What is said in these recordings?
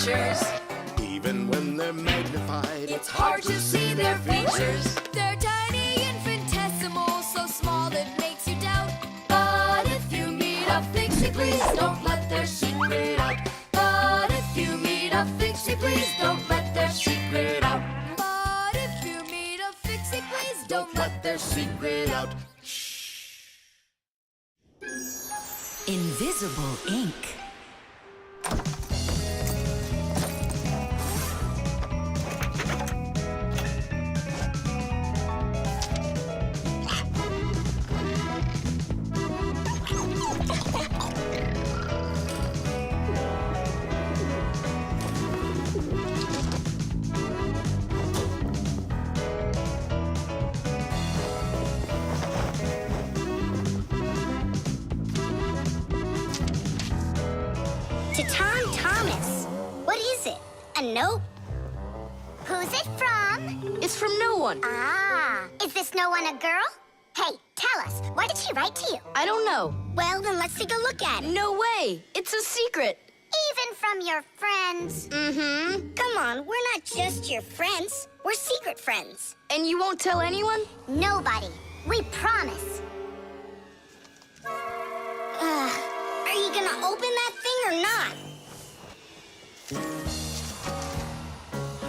pictures. Even when they're magnified, It's hard to see their features. They're tiny, infinitesimal, so small it makes you doubt. But if you meet a Fixie, please don't let their secret out. But if you meet a Fixie, please don't let their secret out. But if you meet a Fixie, please don't let their secret out. Invisible ink. To Tom Thomas. What is it? A note? Who's it from? It's from no one. Ah, is this no one a girl? Hey, tell us, what did she write to you? I don't know. Well, then let's take a look at it. No way. It's a secret. Even from your friends? Mm-hmm. Come on, we're not just your friends. We're secret friends. And you won't tell anyone? Nobody. We promise. Are you gonna open that thing or not?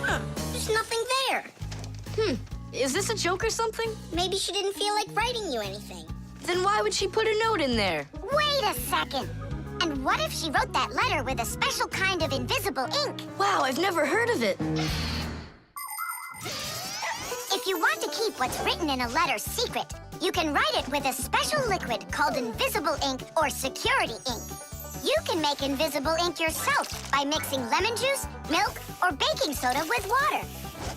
Huh, there's nothing there. Is this a joke or something? Maybe she didn't feel like writing you anything. Then why would she put a note in there? Wait a second. And what if she wrote that letter with a special kind of invisible ink? Wow, I've never heard of it. If you want to keep what's written in a letter secret, you can write it with a special liquid called invisible ink or security ink. You can make invisible ink yourself by mixing lemon juice, milk, or baking soda with water.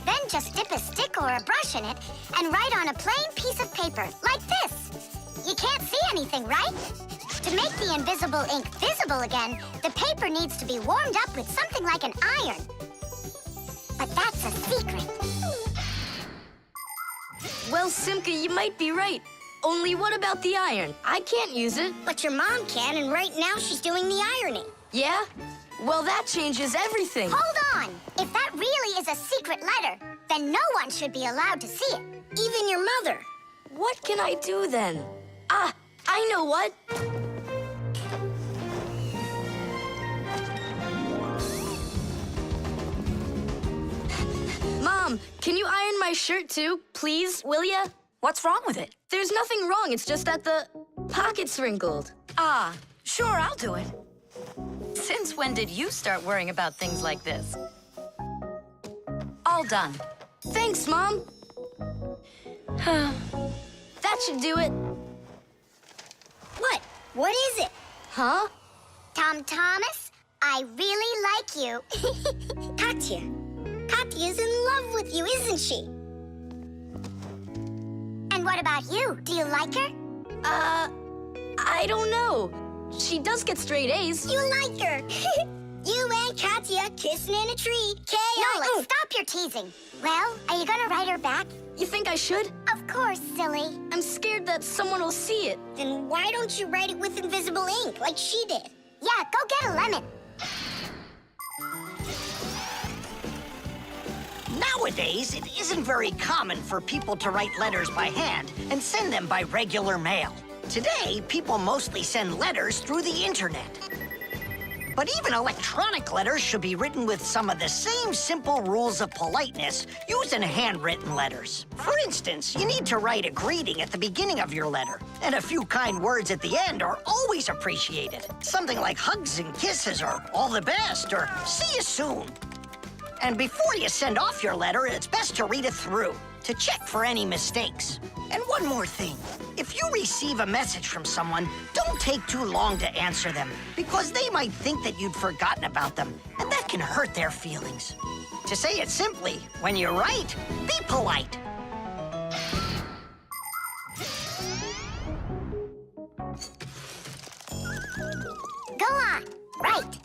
Then just dip a stick or a brush in it and write on a plain piece of paper, like this. You can't see anything, right? To make the invisible ink visible again, the paper needs to be warmed up with something like an iron. But that's a secret. Well, Simka, you might be right. Only what about the iron? I can't use it. But your mom can, and right now she's doing the ironing. Yeah? Well, that changes everything. Hold on! If that really is a secret letter, then no one should be allowed to see it. Even your mother. What can I do then? Ah, I know what. Mom, can you iron my shirt too, please, will ya? What's wrong with it? There's nothing wrong, it's just that the pocket's wrinkled. Ah, sure, I'll do it. Since when did you start worrying about things like this? All done. Thanks, Mom. That should do it. What? What is it? Huh? Tom Thomas, I really like you. Katya. Katya's in love with you, isn't she? And what about you? Do you like her? I don't know. She does get straight A's. You like her. You and Katya kissing in a tree. Nolik, stop your teasing. Well, are you gonna write her back? You think I should? Of course, silly. I'm scared that someone will see it. Then why don't you write it with invisible ink like she did? Yeah, go get a lemon. Nowadays, it isn't very common for people to write letters by hand and send them by regular mail. Today, people mostly send letters through the internet. But even electronic letters should be written with some of the same simple rules of politeness used in handwritten letters. For instance, you need to write a greeting at the beginning of your letter, and a few kind words at the end are always appreciated. Something like hugs and kisses, or all the best, or see you soon. And before you send off your letter, it's best to read it through to check for any mistakes. And one more thing. If you receive a message from someone, don't take too long to answer them, because they might think that you'd forgotten about them, and that can hurt their feelings. To say it simply, when you write, be polite. Go on, write.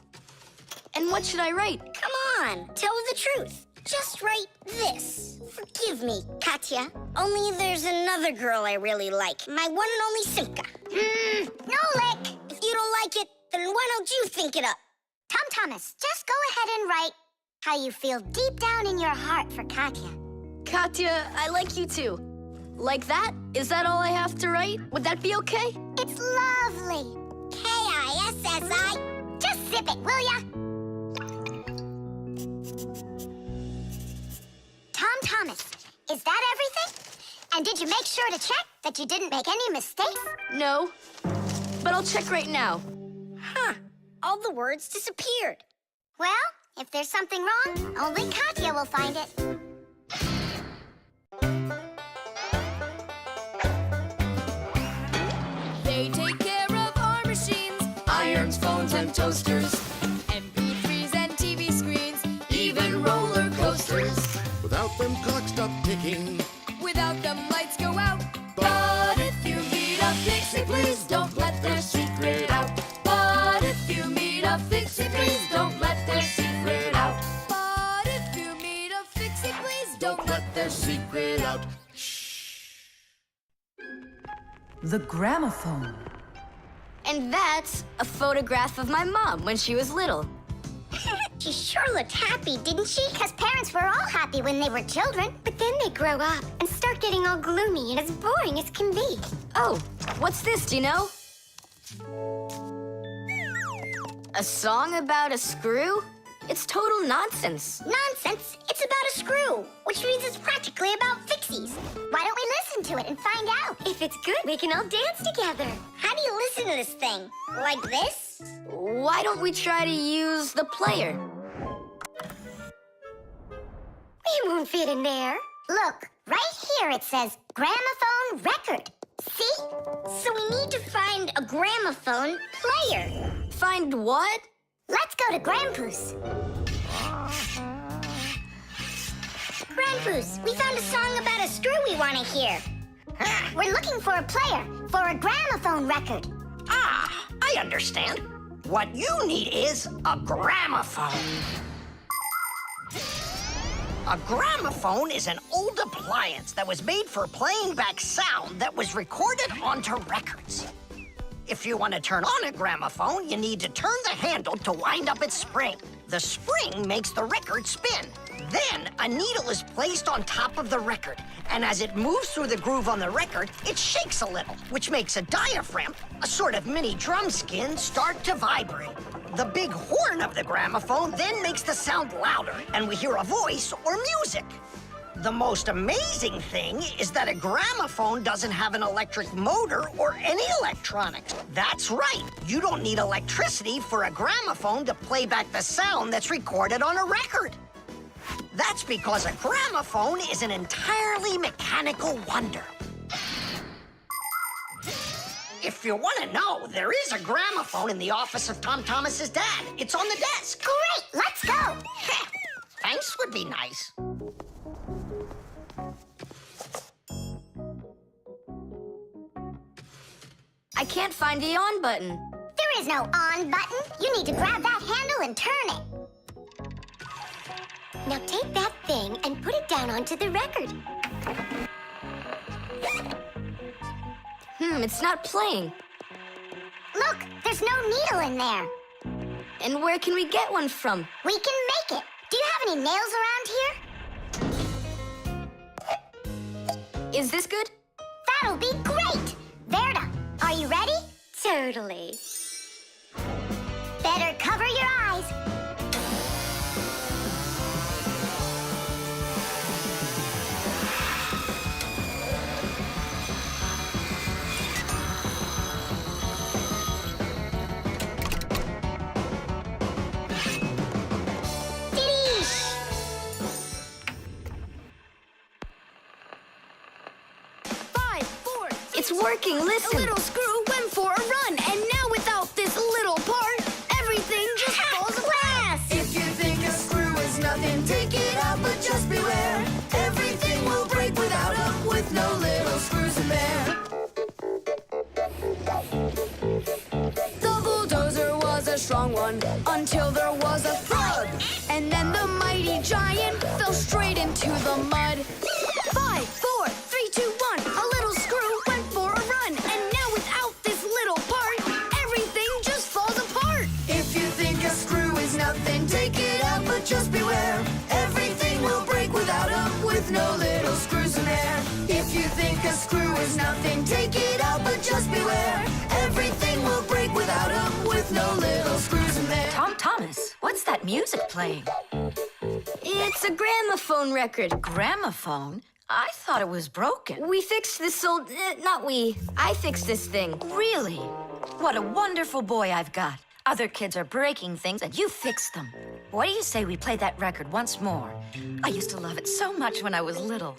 And what should I write? Come on, tell the truth. Just write this. Forgive me, Katya. Only there's another girl I really like. My one and only Simka. Nolik! If you don't like it, then why don't you think it up? Tom Thomas, just go ahead and write how you feel deep down in your heart for Katya. Katya, I like you too. Like that? Is that all I have to write? Would that be okay? It's lovely. K-I-S-S-I. Just zip it, will ya? Tom Thomas, is that everything? And did you make sure to check that you didn't make any mistakes? No, but I'll check right now. Huh. All the words disappeared. Well, if there's something wrong, only Katya will find it. They take care of our machines, Irons, phones, and toasters, MP3s and TV screens. even roller coasters. Without them, clocks stop ticking. Without them, lights go out. But if you meet a Fixie, please don't let their secret out. But if you meet a Fixie, please don't let their secret out. But if you meet a Fixie, please don't Let their secret out. The gramophone. And that's a photograph of my mom when she was little. She sure looked happy, didn't she? Because parents were all happy when they were children. But then they grow up and start getting all gloomy and as boring as can be. Oh, what's this, do you know? A song about a screw? It's total nonsense. Nonsense. It's about a screw, which means it's practically about Fixies. Why don't we listen to it and find out? If it's good, we can all dance together. How do you listen to this thing? Like this? Why don't we try to use the player? We won't fit in there. Look, right here it says gramophone record. See? So we need to find a gramophone player. Find what? Let's go to Grandpoo's. Grandpoo's, we found a song about a screw we want to hear. We're looking for a player for a gramophone record. Ah, I understand. What you need is a gramophone. A gramophone is an old appliance that was made for playing back sound that was recorded onto records. If you want to turn on a gramophone, you need to turn the handle to wind up its spring. The spring makes the record spin. Then, a needle is placed on top of the record, and as it moves through the groove on the record, it shakes a little, which makes a diaphragm, a sort of mini drum skin, start to vibrate. The big horn of the gramophone then makes the sound louder, and we hear a voice or music. The most amazing thing is that a gramophone doesn't have an electric motor or any electronics. That's right, you don't need electricity for a gramophone to play back the sound that's recorded on a record. That's because a gramophone is an entirely mechanical wonder. If you want to know, there is a gramophone in the office of Tom Thomas's dad. It's on the desk. Great, let's go. Thanks would be nice. I can't find the on button. There is no on button. You need to grab that handle and turn it. Now take that thing and put it down onto the record. It's not playing. Look, there's no needle in there. And where can we get one from? We can make it. Do you have any nails around here? Is this good? That'll be great. Verda, are you ready? Totally. Better cover your eyes. It's working, listen. A little screw went for a run, and now without this little part, everything just falls apart. If you think a screw is nothing, take it out, but just beware. Everything will break without with no little screws in there. The bulldozer was a strong one until there was a thud, and then the mighty giant fell straight into the mud. 5, 4, 3, 2, 1. A little screw went for a run, and now without this little part, everything just falls apart. If you think a screw is nothing, is nothing, take it out, but just beware. Everything will break without him, with no little screws in there. Tom Thomas, what's that music playing? It's a gramophone record. Gramophone? I thought it was broken. We fixed this old... not we. I fixed this thing. Really? What a wonderful boy I've got. Other kids are breaking things and you fixed them. What do you say we play that record once more? I used to love it so much when I was little.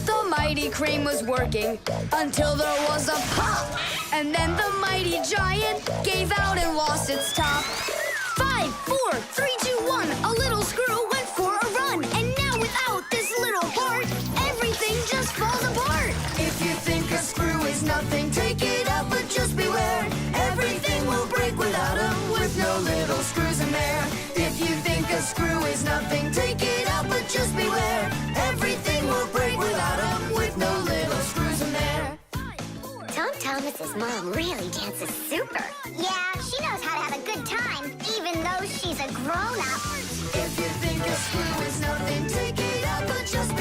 The mighty crane was working until there was a pop. And then the mighty giant gave out and lost its top. 5, 4, 3, 2, 1. A little screw went for a run. And now without this little part, everything just falls apart. If you think a screw is nothing, take it out, but just beware. Everything will break without him, with no little screws in there. If you think a screw is nothing, take it out, but just beware. Everything will break without him, with no little screws in there. Tom Thomas's mom really dances super. Yeah, she knows how to have a good time, even though she's a grown-up. If you think a screw is nothing, take it out, but just